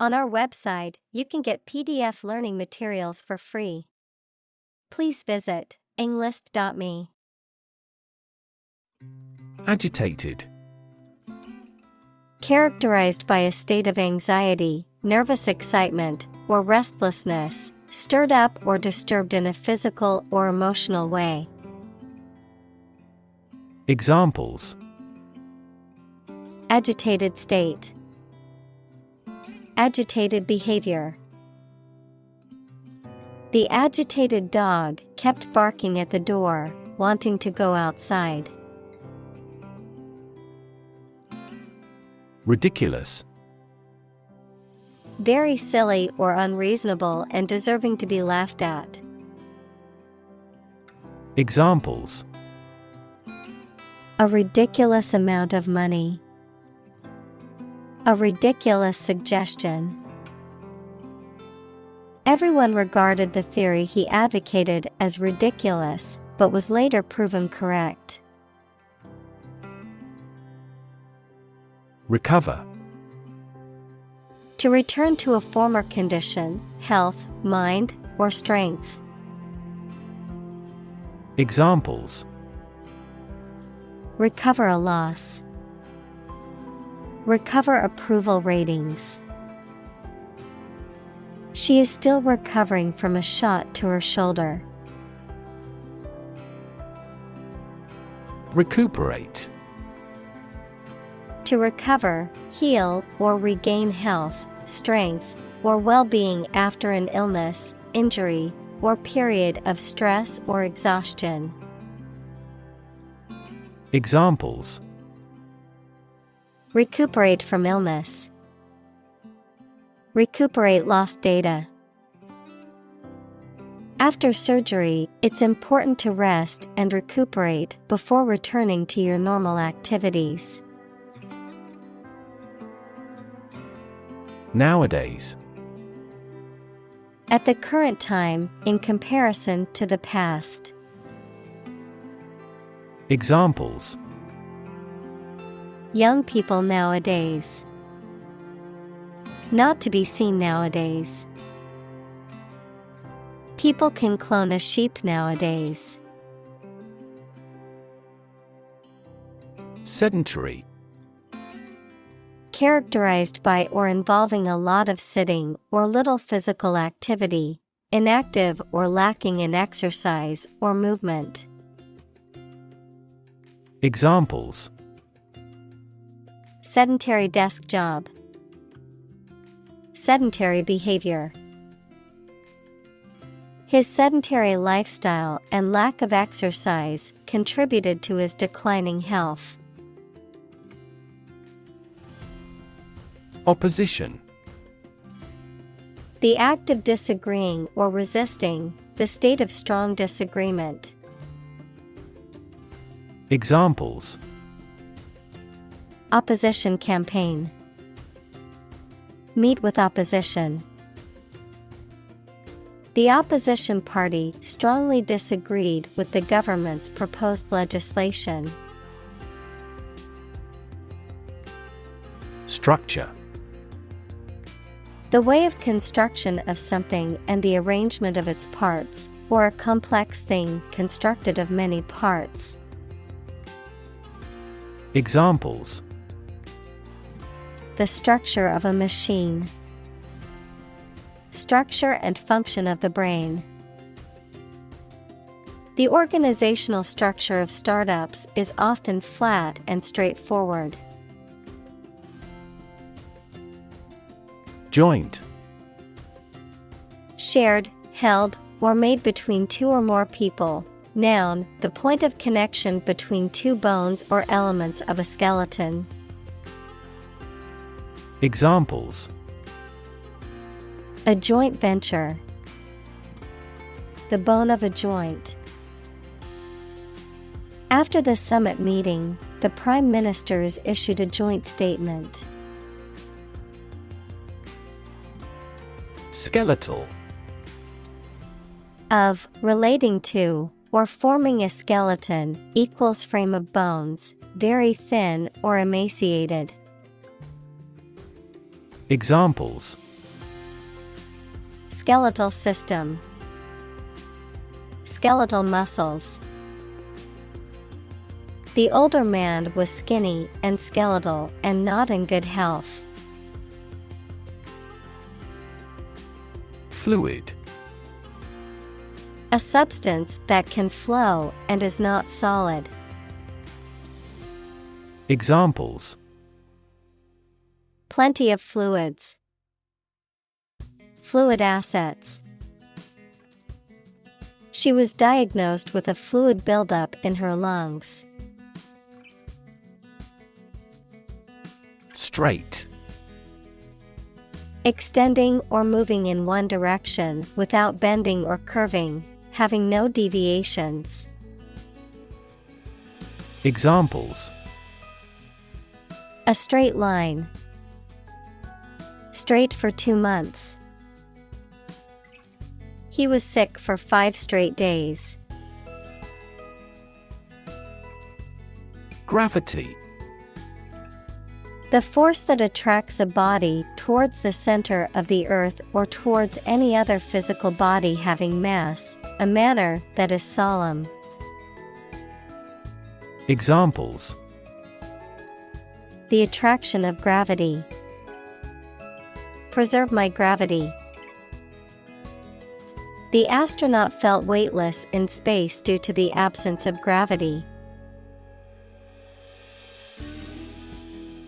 On our website, you can get PDF learning materials for free. Please visit englist.me. Agitated. Characterized by a state of anxiety, nervous excitement, or restlessness, stirred up or disturbed in a physical or emotional way. Examples: Agitated state. Agitated behavior. The agitated dog kept barking at the door, wanting to go outside. Ridiculous. Very silly or unreasonable and deserving to be laughed at. Examples: A ridiculous amount of money. A ridiculous suggestion. Everyone regarded the theory he advocated as ridiculous, but was later proven correct. Recover. To return to a former condition, health, mind, or strength. Examples: Recover a loss. Recover approval ratings. She is still recovering from a shot to her shoulder. Recuperate. To recover, heal, or regain health, strength, or well-being after an illness, injury, or period of stress or exhaustion. Examples: Recuperate from illness. Recuperate lost data. After surgery, it's important to rest and recuperate before returning to your normal activities. Nowadays. At the current time, in comparison to the past. Examples: Young people nowadays. Not to be seen nowadays. People can clone a sheep nowadays. Sedentary. Characterized by or involving a lot of sitting or little physical activity, inactive or lacking in exercise or movement. Examples: Sedentary desk job. Sedentary behavior. His sedentary lifestyle and lack of exercise contributed to his declining health. Opposition. The act of disagreeing or resisting, the state of strong disagreement. Examples: Opposition campaign. Meet with opposition. The opposition party strongly disagreed with the government's proposed legislation. Structure. The way of construction of something and the arrangement of its parts, or a complex thing constructed of many parts. Examples: The structure of a machine. Structure and function of the brain. The organizational structure of startups is often flat and straightforward. Joint. Shared, held, or made between two or more people. Noun, the point of connection between two bones or elements of a skeleton. Examples: A joint venture. The bone of a joint. After the summit meeting, the prime ministers issued a joint statement. Skeletal. Of, relating to, or forming a skeleton, equals frame of bones, very thin or emaciated. Examples: Skeletal system. Skeletal muscles. The older man was skinny and skeletal and not in good health. Fluid. A substance that can flow and is not solid. Examples: Plenty of fluids. Fluid assets. She was diagnosed with a fluid buildup in her lungs. Straight. Extending or moving in one direction without bending or curving, having no deviations. Examples: A straight line. Straight for 2 months. He was sick for 5 straight days. Gravity. The force that attracts a body towards the center of the earth or towards any other physical body having mass, a manner that is solemn. Examples: The attraction of gravity. Preserve my gravity. The astronaut felt weightless in space due to the absence of gravity.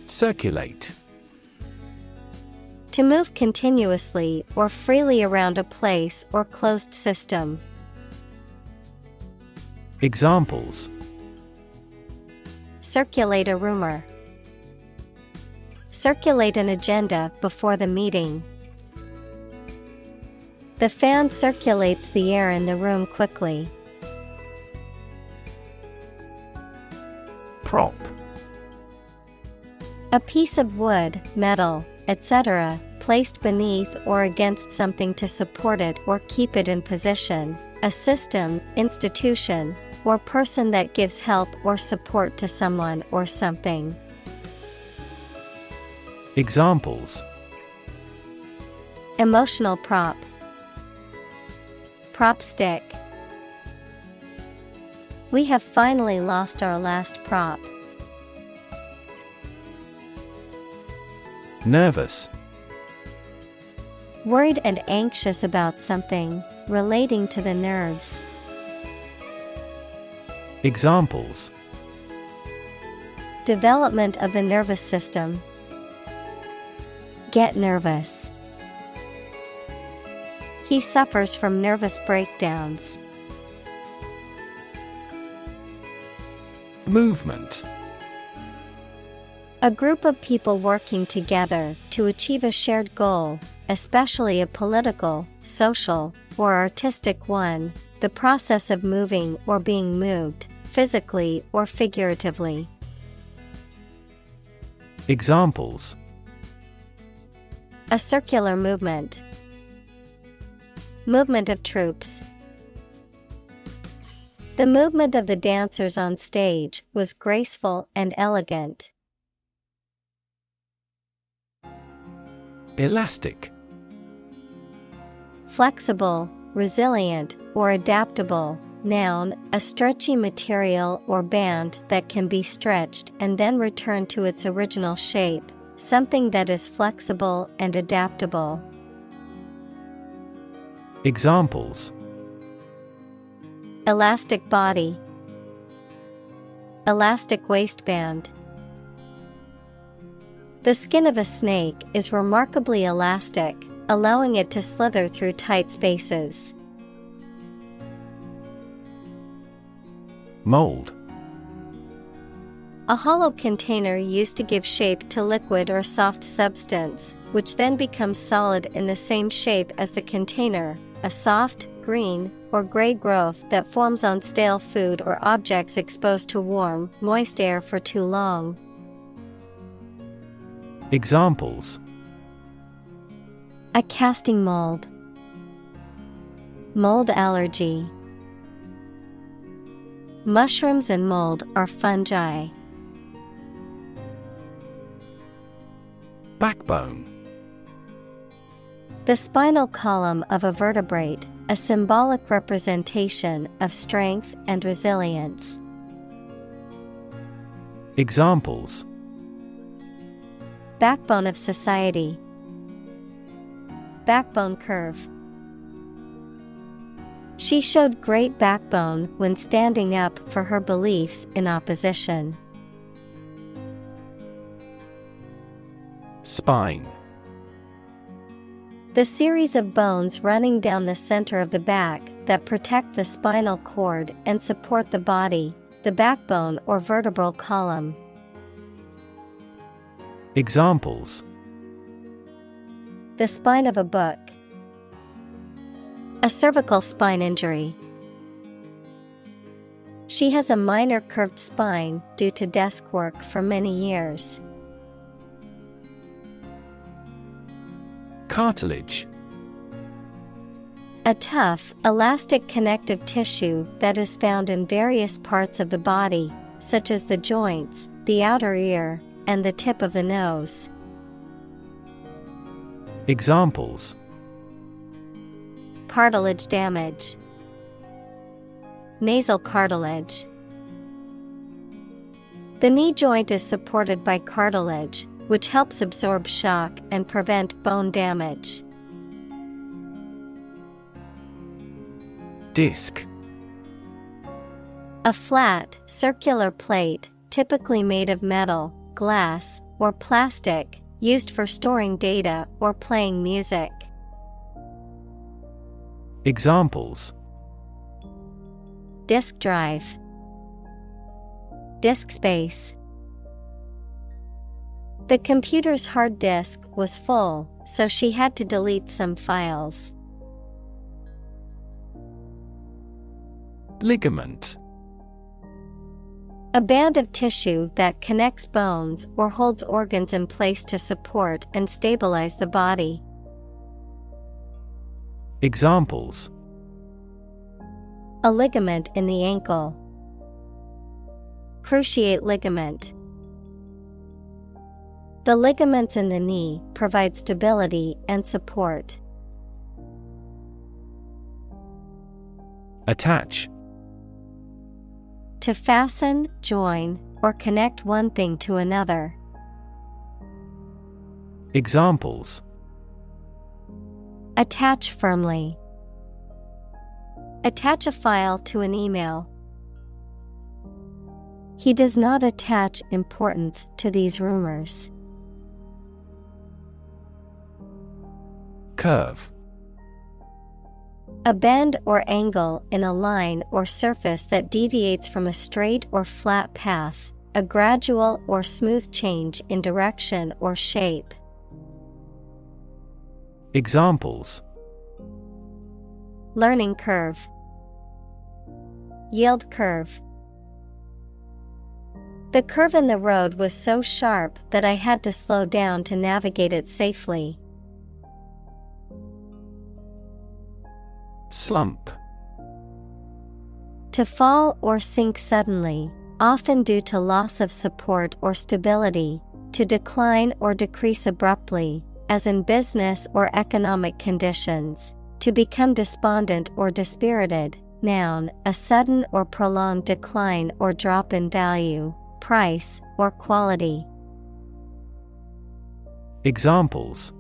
Circulate. To move continuously or freely around a place or closed system. Examples: Circulate a rumor. Circulate an agenda before the meeting. The fan circulates the air in the room quickly. Prop. A piece of wood, metal, etc., placed beneath or against something to support it or keep it in position, a system, institution, or person that gives help or support to someone or something. Examples: Emotional prop. Prop stick. We have finally lost our last prop. Nervous. Worried and anxious about something, relating to the nerves. Examples: Development of the nervous system. Get nervous. He suffers from nervous breakdowns. Movement. A group of people working together to achieve a shared goal, especially a political, social, or artistic one, the process of moving or being moved, physically or figuratively. Examples: A circular movement. Movement of troops. The movement of the dancers on stage was graceful and elegant. Elastic. Flexible, resilient, or adaptable. Noun, a stretchy material or band that can be stretched and then returned to its original shape, something that is flexible and adaptable. Examples: Elastic body. Elastic waistband. The skin of a snake is remarkably elastic, allowing it to slither through tight spaces. Mold. A hollow container used to give shape to liquid or soft substance, which then becomes solid in the same shape as the container, a soft, green, or gray growth that forms on stale food or objects exposed to warm, moist air for too long. Examples: A casting mold. Mold allergy. Mushrooms and mold are fungi. Backbone. The spinal column of a vertebrate, a symbolic representation of strength and resilience. Examples: Backbone of society. Backbone curve. She showed great backbone when standing up for her beliefs in opposition. Spine. The series of bones running down the center of the back that protect the spinal cord and support the body, the backbone or vertebral column. Examples: The spine of a book. A cervical spine injury. She has a minor curved spine due to desk work for many years. Cartilage. A tough, elastic connective tissue that is found in various parts of the body, such as the joints, the outer ear, and the tip of the nose. Examples: Cartilage damage. Nasal cartilage. The knee joint is supported by cartilage, which helps absorb shock and prevent bone damage. Disc. A flat, circular plate, typically made of metal, glass, or plastic, used for storing data or playing music. Examples: Disk drive. Disk space. The computer's hard disk was full, so she had to delete some files. Ligament. A band of tissue that connects bones or holds organs in place to support and stabilize the body. Examples: A ligament in the ankle. Cruciate ligament. The ligaments in the knee provide stability and support. Attach. To fasten, join, or connect one thing to another. Examples: Attach firmly. Attach a file to an email. He does not attach importance to these rumors. Curve. A bend or angle in a line or surface that deviates from a straight or flat path, a gradual or smooth change in direction or shape. Examples: Learning curve. Yield curve. The curve in the road was so sharp that I had to slow down to navigate it safely. Slump. To fall or sink suddenly, often due to loss of support or stability, to decline or decrease abruptly, as in business or economic conditions, to become despondent or dispirited. Noun, a sudden or prolonged decline or drop in value, price, or quality. Examples: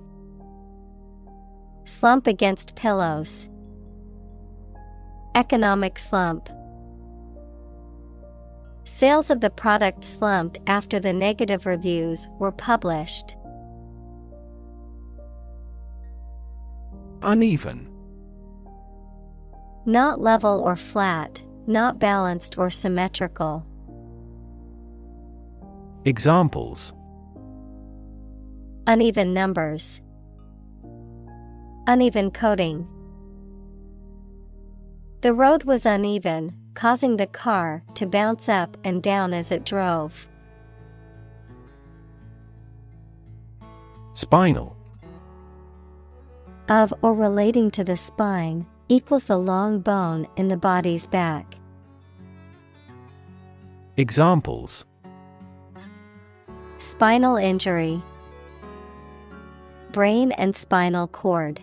Slump against pillows. Economic slump. Sales of the product slumped after the negative reviews were published. Uneven. Not level or flat, not balanced or symmetrical. Examples: Uneven numbers. Uneven coating. The road was uneven, causing the car to bounce up and down as it drove. Spinal. Of or relating to the spine, equals the long bone in the body's back. Examples: Spinal injury. Brain and spinal cord.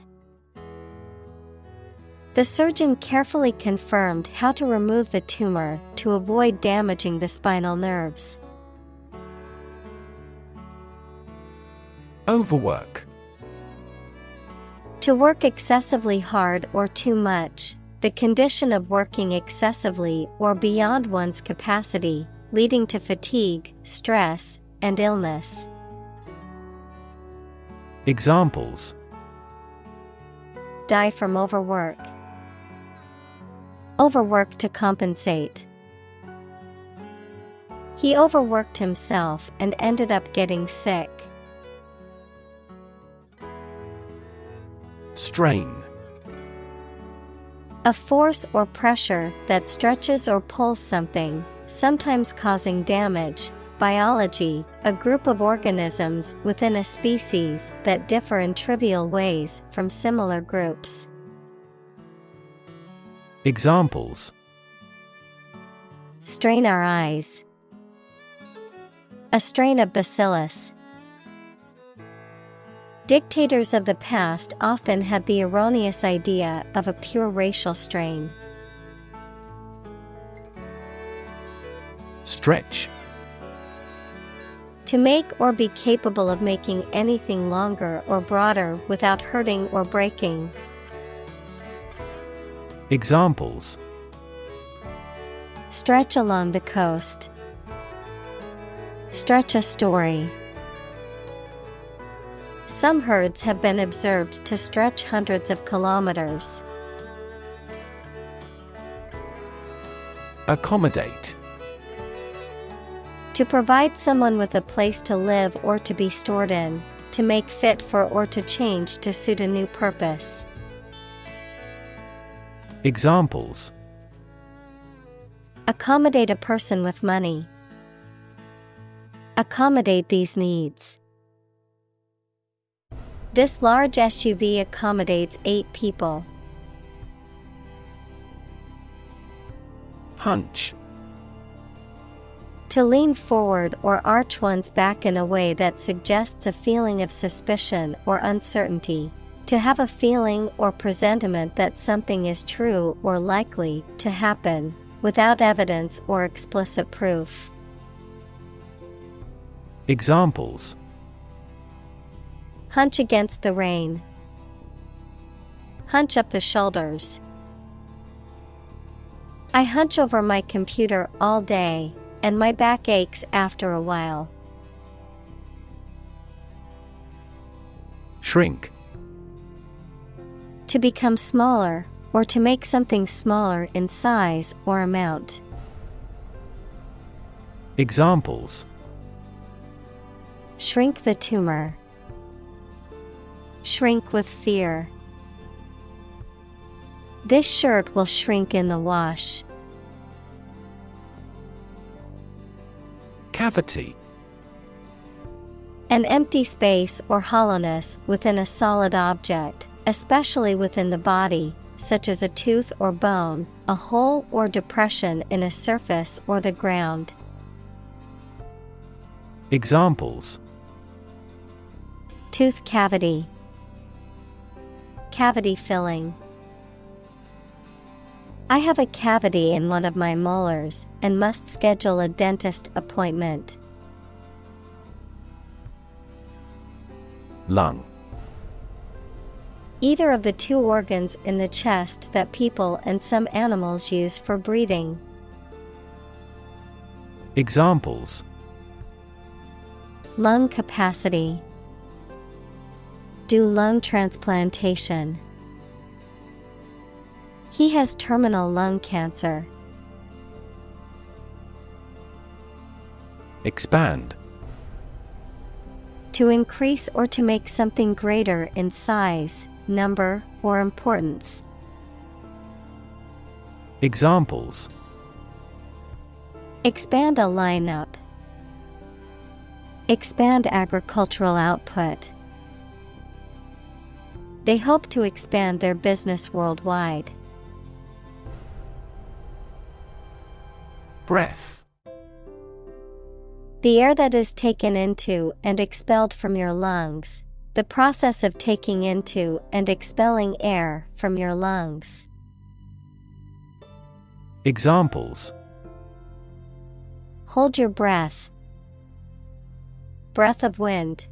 The surgeon carefully confirmed how to remove the tumor to avoid damaging the spinal nerves. Overwork. To work excessively hard or too much, the condition of working excessively or beyond one's capacity, leading to fatigue, stress, and illness. Examples: Die from overwork. Overwork to compensate. He overworked himself and ended up getting sick. Strain. A force or pressure that stretches or pulls something, sometimes causing damage. Biology, a group of organisms within a species that differ in trivial ways from similar groups. Examples: Strain our eyes. A strain of bacillus. Dictators of the past often had the erroneous idea of a pure racial strain. Stretch. To make or be capable of making anything longer or broader without hurting or breaking. Examples: Stretch along the coast. Stretch a story. Some herds have been observed to stretch hundreds of kilometers. Accommodate. To provide someone with a place to live or to be stored in, to make fit for or to change to suit a new purpose. Examples: Accommodate a person with money. Accommodate these needs. This large SUV accommodates 8 people. Hunch. To lean forward or arch one's back in a way that suggests a feeling of suspicion or uncertainty. To have a feeling or presentiment that something is true or likely to happen, without evidence or explicit proof. Examples: Hunch against the rain. Hunch up the shoulders. I hunch over my computer all day, and my back aches after a while. Shrink. To become smaller, or to make something smaller in size or amount. Examples: Shrink the tumor. Shrink with fear. This shirt will shrink in the wash. Cavity. An empty space or hollowness within a solid object, especially within the body, such as a tooth or bone, a hole or depression in a surface or the ground. Examples: Tooth cavity. Cavity filling. I have a cavity in one of my molars and must schedule a dentist appointment. Lung. Either of the 2 organs in the chest that people and some animals use for breathing. Examples: Lung capacity. Do lung transplantation. He has terminal lung cancer. Expand. To increase or to make something greater in size, number, or importance. Examples: Expand a lineup. Expand agricultural output. They hope to expand their business worldwide. Breath. The air that is taken into and expelled from your lungs. The process of taking into and expelling air from your lungs. Examples: Hold your breath. Breath of wind.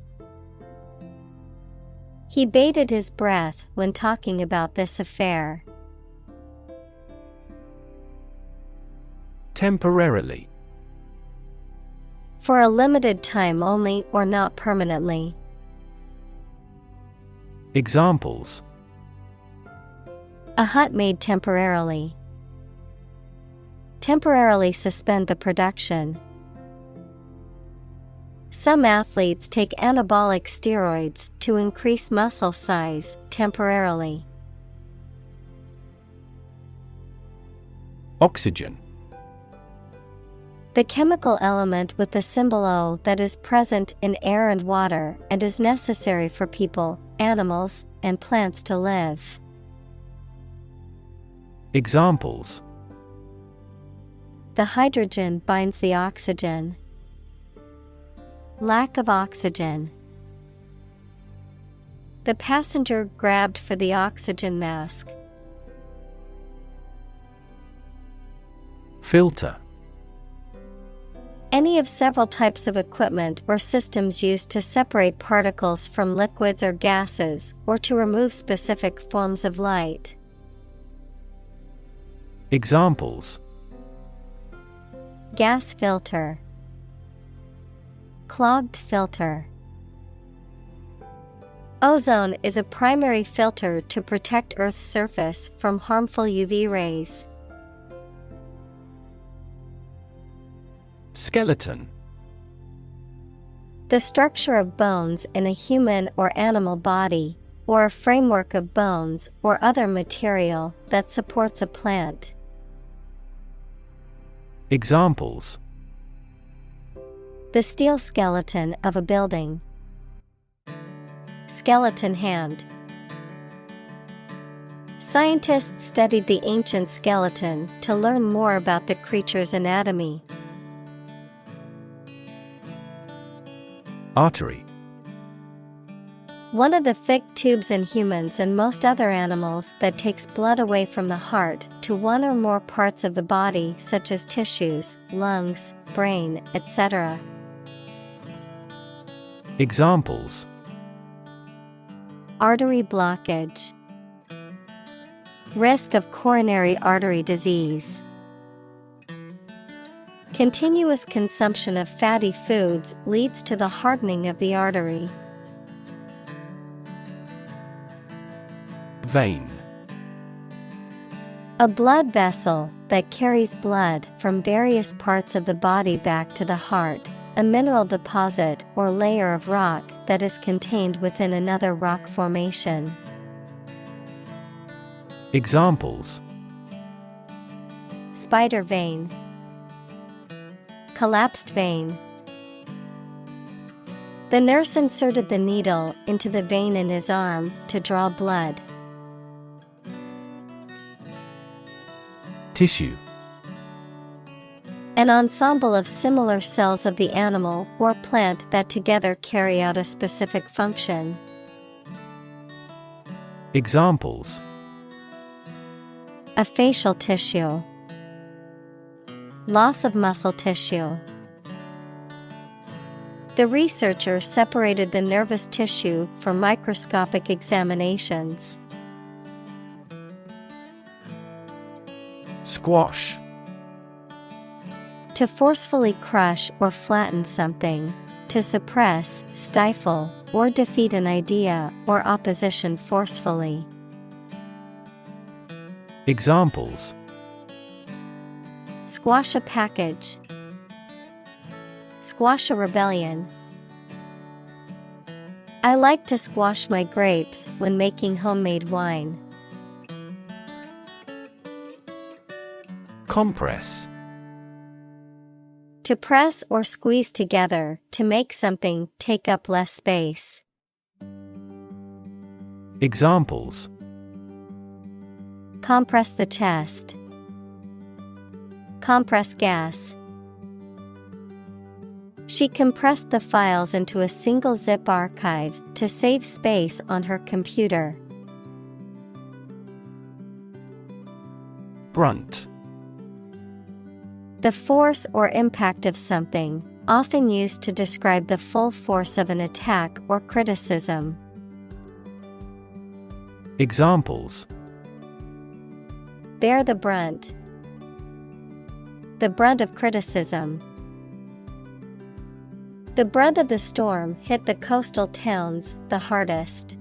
He bated his breath when talking about this affair. Temporarily. For a limited time only or not permanently. Examples: A hut made temporarily. Temporarily suspend the production. Some athletes take anabolic steroids to increase muscle size temporarily. Oxygen. The chemical element with the symbol O that is present in air and water and is necessary for people, animals, and plants to live. Examples: The hydrogen binds the oxygen. Lack of oxygen. The passenger grabbed for the oxygen mask. Filter. Any of several types of equipment or systems used to separate particles from liquids or gases or to remove specific forms of light. Examples: Gas filter. Clogged filter. Ozone is a primary filter to protect Earth's surface from harmful UV rays. Skeleton. The structure of bones in a human or animal body, or a framework of bones or other material that supports a plant. Examples: The steel skeleton of a building. Skeleton hand. Scientists studied the ancient skeleton to learn more about the creature's anatomy. Artery. One of the thick tubes in humans and most other animals that takes blood away from the heart to one or more parts of the body such as tissues, lungs, brain, etc. Examples: Artery blockage. Risk of coronary artery disease. Continuous consumption of fatty foods leads to the hardening of the artery. Vein. A blood vessel that carries blood from various parts of the body back to the heart, a mineral deposit or layer of rock that is contained within another rock formation. Examples: Spider vein. Collapsed vein. The nurse inserted the needle into the vein in his arm to draw blood. Tissue. An ensemble of similar cells of the animal or plant that together carry out a specific function. Examples: A facial tissue. Loss of muscle tissue. The researcher separated the nervous tissue for microscopic examinations. Squash. To forcefully crush or flatten something, to suppress, stifle, or defeat an idea or opposition forcefully. Examples: Squash a package. Squash a rebellion. I like to squash my grapes when making homemade wine. Compress. To press or squeeze together to make something take up less space. Examples: Compress the chest. Compress gas. She compressed the files into a single zip archive to save space on her computer. Brunt. The force or impact of something, often used to describe the full force of an attack or criticism. Examples: Bear the brunt. The brunt of criticism. The brunt of the storm hit the coastal towns the hardest.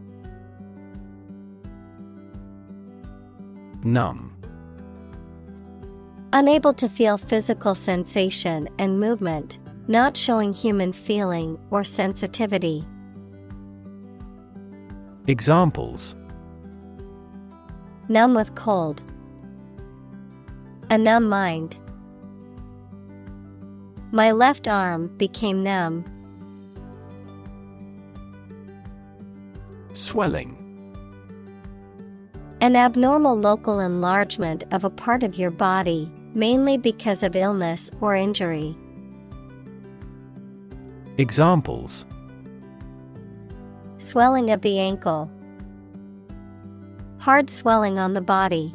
Numb. Unable to feel physical sensation and movement, not showing human feeling or sensitivity. Examples: Numb with cold. A numb mind. My left arm became numb. Swelling. An abnormal local enlargement of a part of your body, mainly because of illness or injury. Examples: Swelling of the ankle. Hard swelling on the body.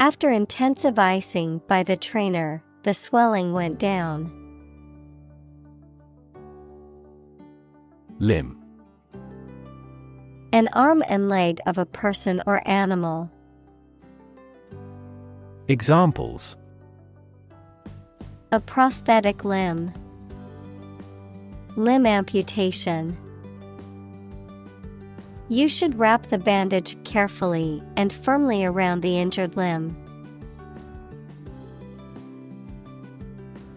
After intensive icing by the trainer, the swelling went down. Limb. An arm and leg of a person or animal. Examples: A prosthetic limb. Limb amputation. You should wrap the bandage carefully and firmly around the injured limb.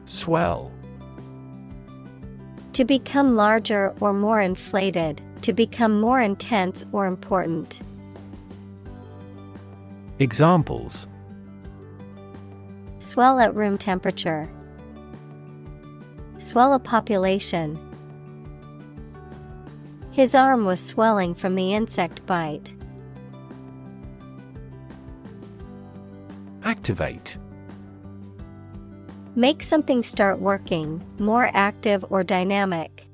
Swell. To become larger or more inflated, to become more intense or important. Examples: Swell at room temperature. Swell a population. His arm was swelling from the insect bite. Activate. Make something start working, more active or dynamic.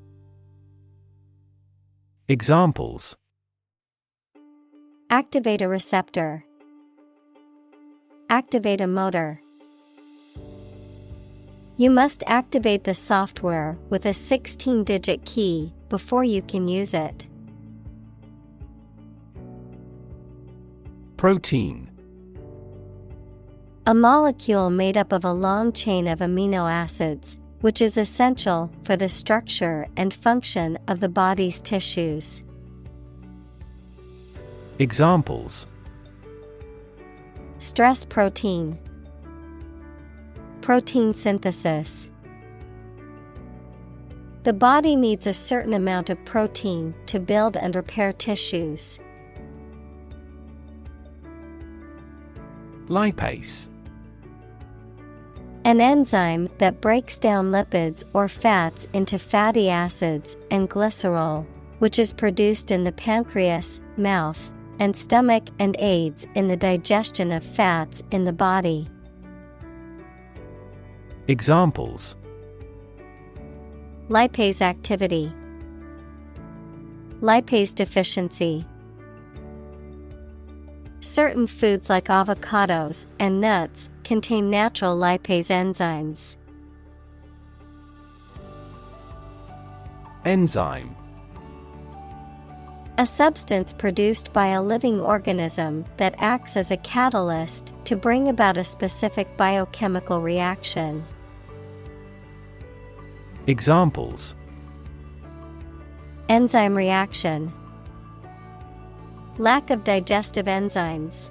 Examples: Activate a receptor. Activate a motor. You must activate the software with a 16-digit key before you can use it. Protein. A molecule made up of a long chain of amino acids, which is essential for the structure and function of the body's tissues. Examples: Stress protein. Protein synthesis. The body needs a certain amount of protein to build and repair tissues. Lipase. An enzyme that breaks down lipids or fats into fatty acids and glycerol, which is produced in the pancreas, mouth, and stomach and aids in the digestion of fats in the body. Examples: Lipase activity. Lipase deficiency. Certain foods like avocados and nuts contain natural lipase enzymes. Enzyme. A substance produced by a living organism that acts as a catalyst to bring about a specific biochemical reaction. Examples: Enzyme reaction. Lack of digestive enzymes.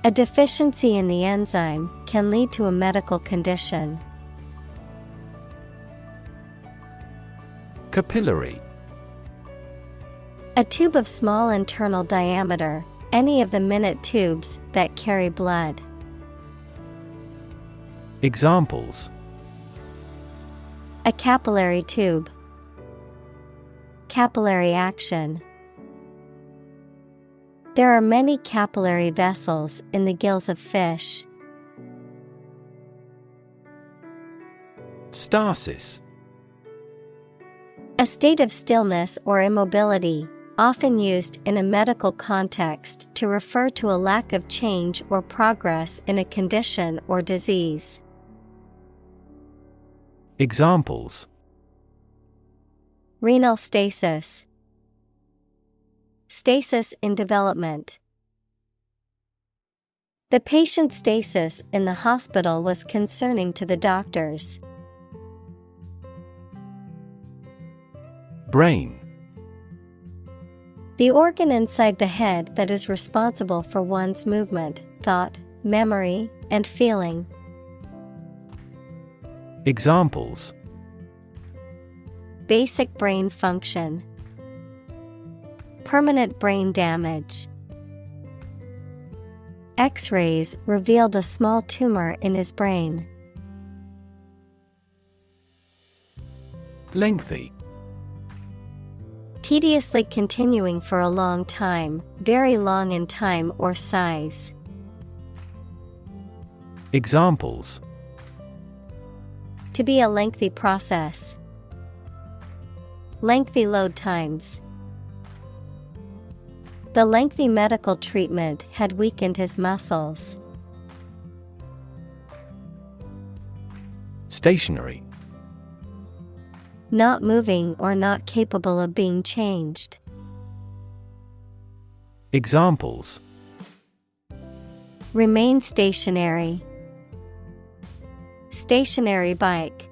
A deficiency in the enzyme can lead to a medical condition. Capillary. A tube of small internal diameter, any of the minute tubes that carry blood. Examples: A capillary tube. Capillary action. There are many capillary vessels in the gills of fish. Stasis. A state of stillness or immobility, often used in a medical context to refer to a lack of change or progress in a condition or disease. Examples: Renal stasis. Stasis in development. The patient's stasis in the hospital was concerning to the doctors. Brain. The organ inside the head that is responsible for one's movement, thought, memory, and feeling. Examples: Basic brain function. Permanent brain damage. X-rays revealed a small tumor in his brain. Lengthy. Tediously continuing for a long time, very long in time or size. Examples: To be a lengthy process. Lengthy load times. The lengthy medical treatment had weakened his muscles. Stationary. Not moving or not capable of being changed. Examples: Remain stationary. Stationary bike.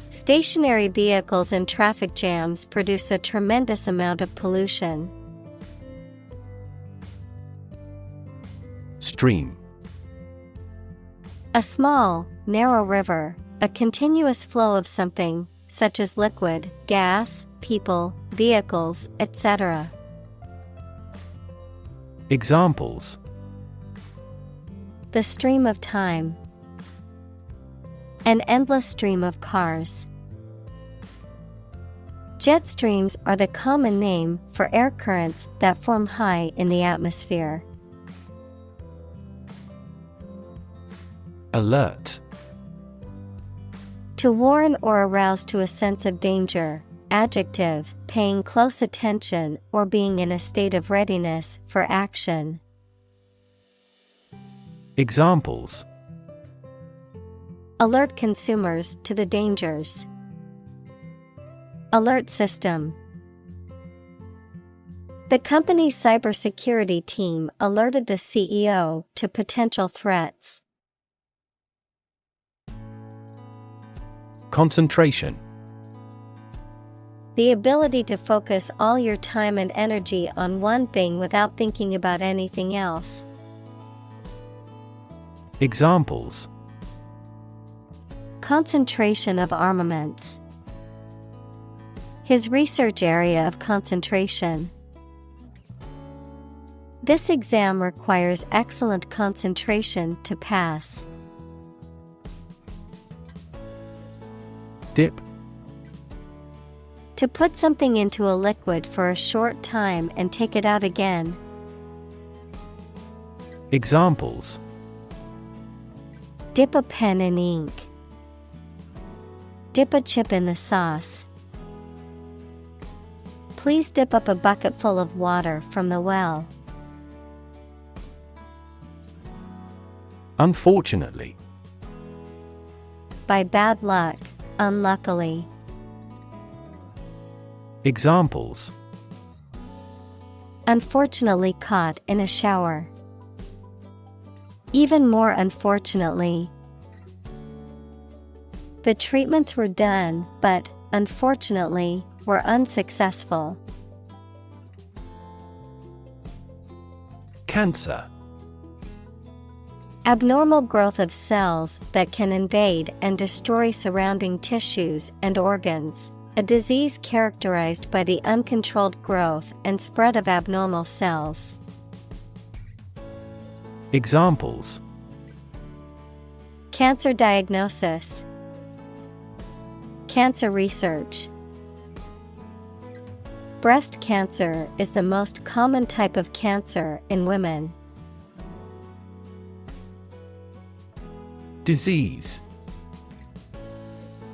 Stationary vehicles in traffic jams produce a tremendous amount of pollution. Stream. A small, narrow river, a continuous flow of something, such as liquid, gas, people, vehicles, etc. Examples: The stream of time. An endless stream of cars. Jet streams are the common name for air currents that form high in the atmosphere. Alert. To warn or arouse to a sense of danger. Adjective, paying close attention or being in a state of readiness for action. Examples: Alert consumers to the dangers. Alert system. The company's cybersecurity team alerted the CEO to potential threats. Concentration. The ability to focus all your time and energy on one thing without thinking about anything else. Examples: Concentration of armaments. His research area of concentration. This exam requires excellent concentration to pass. Dip. To put something into a liquid for a short time and take it out again. Examples: Dip a pen in ink. Dip a chip in the sauce. Please dip up a bucket full of water from the well. Unfortunately. By bad luck, unluckily. Examples: Unfortunately caught in a shower. Even more unfortunately. The treatments were done, but, unfortunately, were unsuccessful. Cancer. Abnormal growth of cells that can invade and destroy surrounding tissues and organs. A disease characterized by the uncontrolled growth and spread of abnormal cells. Examples: Cancer diagnosis. Cancer research. Breast cancer is the most common type of cancer in women. Disease.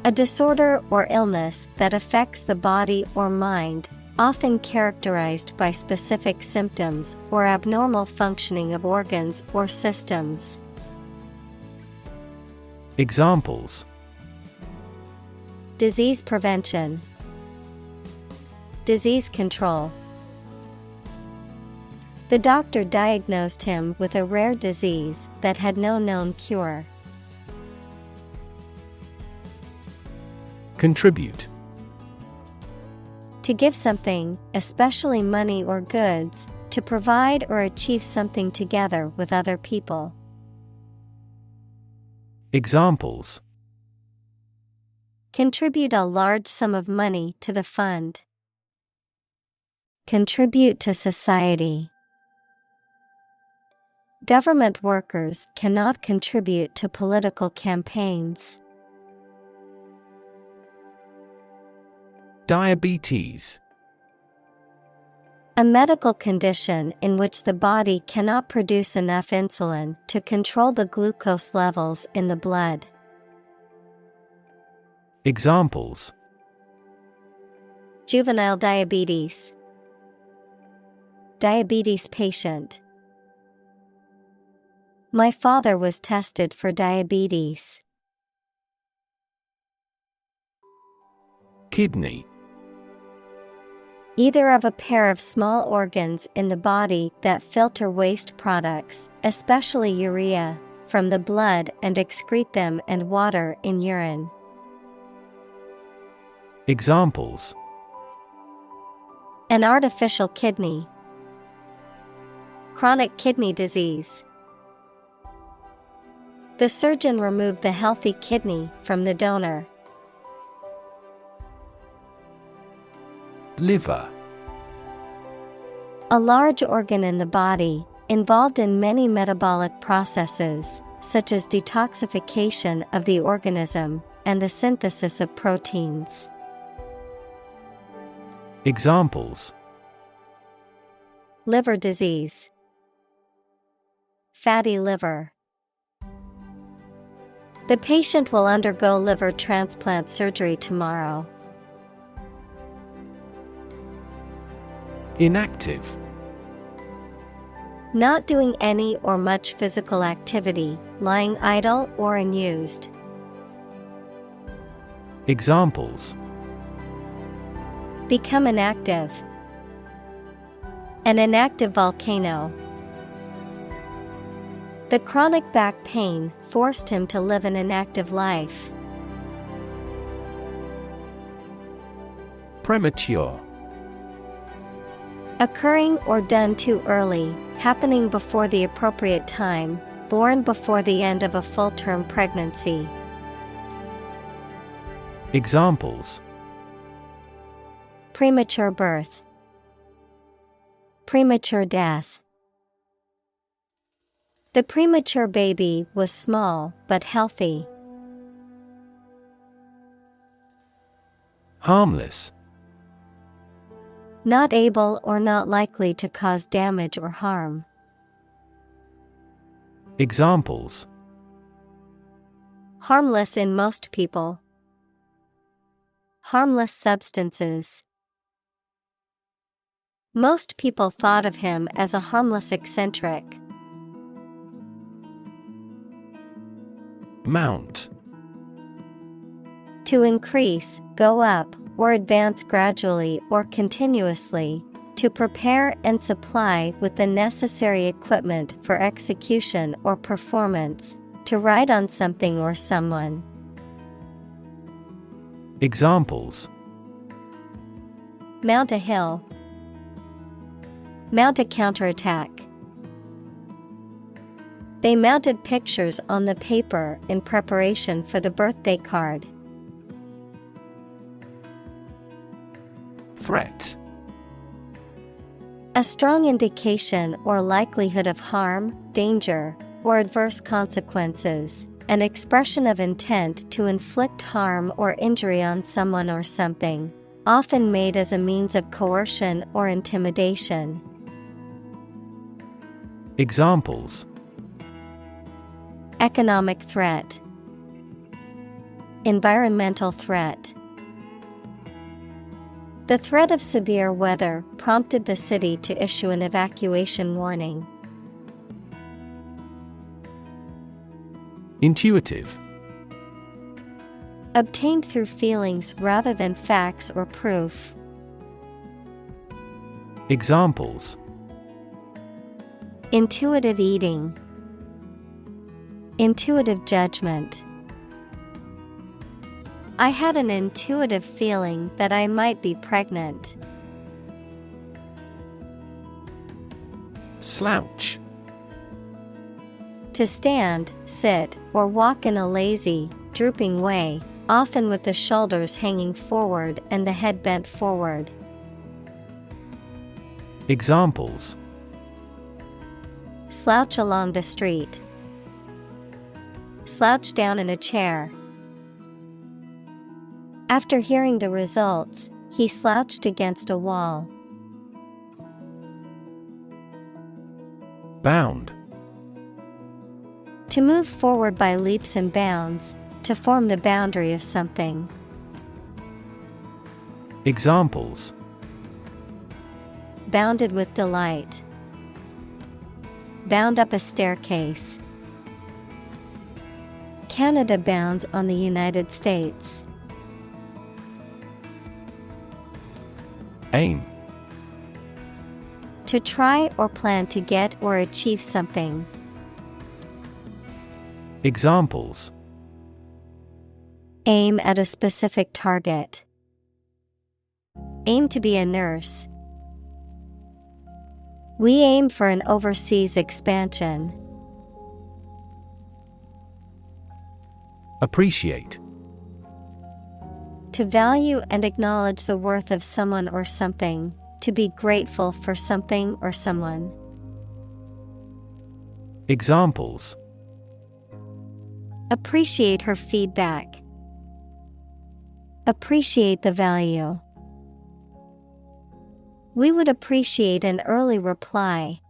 A disorder or illness that affects the body or mind, often characterized by specific symptoms or abnormal functioning of organs or systems. Examples: Disease prevention, disease control. The doctor diagnosed him with a rare disease that had no known cure. Contribute. To give something, especially money or goods, to provide or achieve something together with other people. Examples: Contribute a large sum of money to the fund. Contribute to society. Government workers cannot contribute to political campaigns. Diabetes. A medical condition in which the body cannot produce enough insulin to control the glucose levels in the blood. Examples: Juvenile diabetes. Diabetes patient. My father was tested for diabetes. Kidney. Either of a pair of small organs in the body that filter waste products, especially urea, from the blood and excrete them and water in urine. Examples: An artificial kidney. Chronic kidney disease. The surgeon removed the healthy kidney from the donor. Liver. A large organ in the body, involved in many metabolic processes, such as detoxification of the organism and the synthesis of proteins. Examples: Liver disease. Fatty liver. The patient will undergo liver transplant surgery tomorrow. Inactive. Not doing any or much physical activity, lying idle or unused. Examples: Become inactive. An inactive volcano. The chronic back pain forced him to live an inactive life. Premature. Occurring or done too early, happening before the appropriate time, born before the end of a full-term pregnancy. Examples: Premature birth. Premature death. The premature baby was small but healthy. Harmless. Not able or not likely to cause damage or harm. Examples: Harmless in most people. Harmless substances. Most people thought of him as a harmless eccentric. Mount. To increase, go up, or advance gradually or continuously, to prepare and supply with the necessary equipment for execution or performance, to ride on something or someone. Examples: Mount a hill. Mount a counterattack. They mounted pictures on the paper in preparation for the birthday card. Threat. A strong indication or likelihood of harm, danger, or adverse consequences. An expression of intent to inflict harm or injury on someone or something, often made as a means of coercion or intimidation. Examples: Economic threat. Environmental threat. The threat of severe weather prompted the city to issue an evacuation warning. Intuitive. Obtained through feelings rather than facts or proof. Examples: intuitive eating, intuitive judgment. I had an intuitive feeling that I might be pregnant. Slouch. To stand, sit, or walk in a lazy, drooping way, often with the shoulders hanging forward and the head bent forward. Examples: slouch along the street, slouch down in a chair. After hearing the results, he slouched against a wall. Bound. To move forward by leaps and bounds, to form the boundary of something. Examples: bounded with delight, bound up a staircase. Canada bounds on the United States. Aim. To try or plan to get or achieve something. Examples: aim at a specific target. Aim to be a nurse. We aim for an overseas expansion. Appreciate. To value and acknowledge the worth of someone or something, to be grateful for something or someone. Examples: appreciate her feedback. Appreciate the value. We would appreciate an early reply